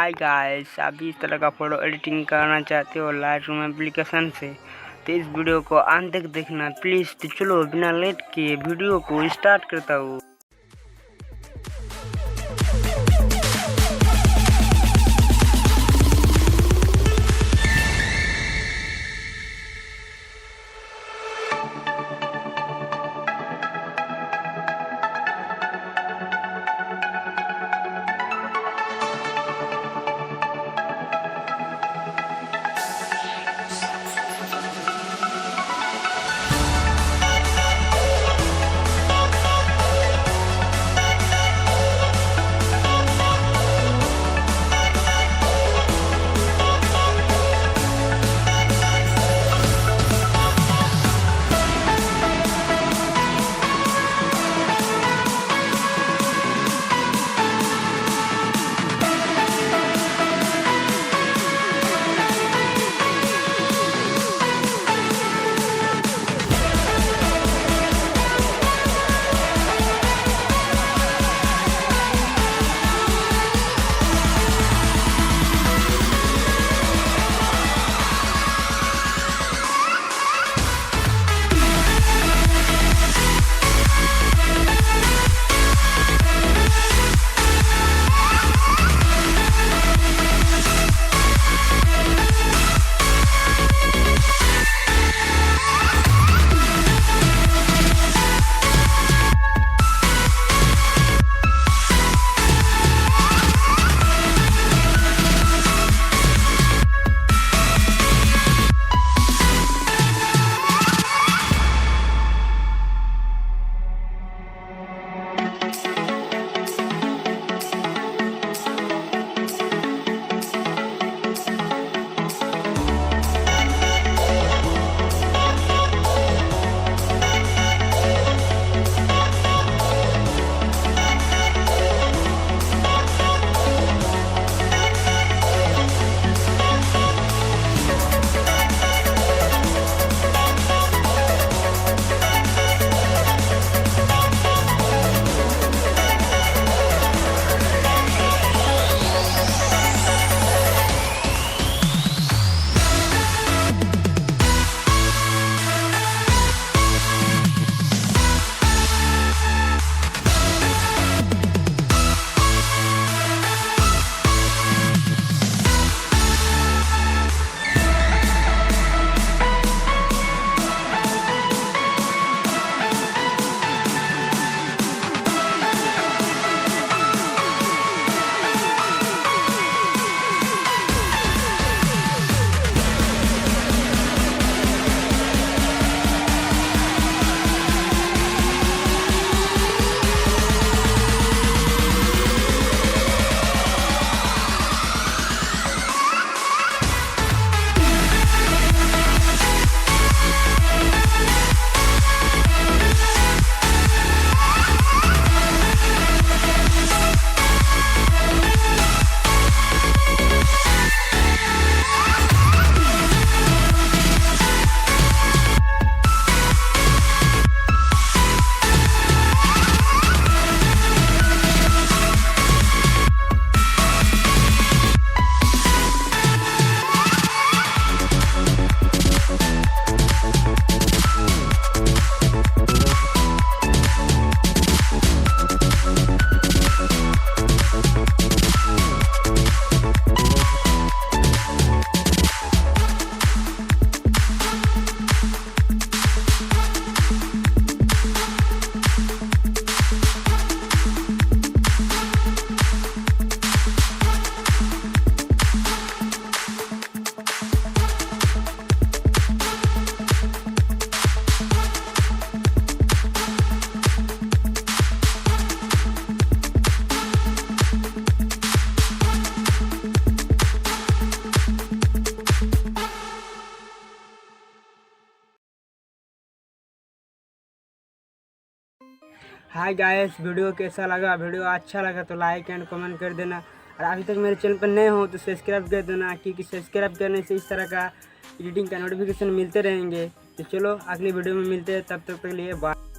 Hi guys, आप भी इस तरह का फ़ोटो एडिटिंग करना चाहते हो लाइट रूम एप्लीकेशन से तो इस वीडियो को अंत तक देखना प्लीज़। तो चलो बिना लेट किए वीडियो को स्टार्ट करता हूँ। हाय गाइस, वीडियो कैसा लगा? वीडियो अच्छा लगा तो लाइक एंड कमेंट कर देना। और अभी तक मेरे चैनल पर नए हो तो सब्सक्राइब कर देना, क्योंकि सब्सक्राइब करने से इस तरह का एडिटिंग का नोटिफिकेशन मिलते रहेंगे। तो चलो अगली वीडियो में मिलते हैं, तब तक के लिए बाय।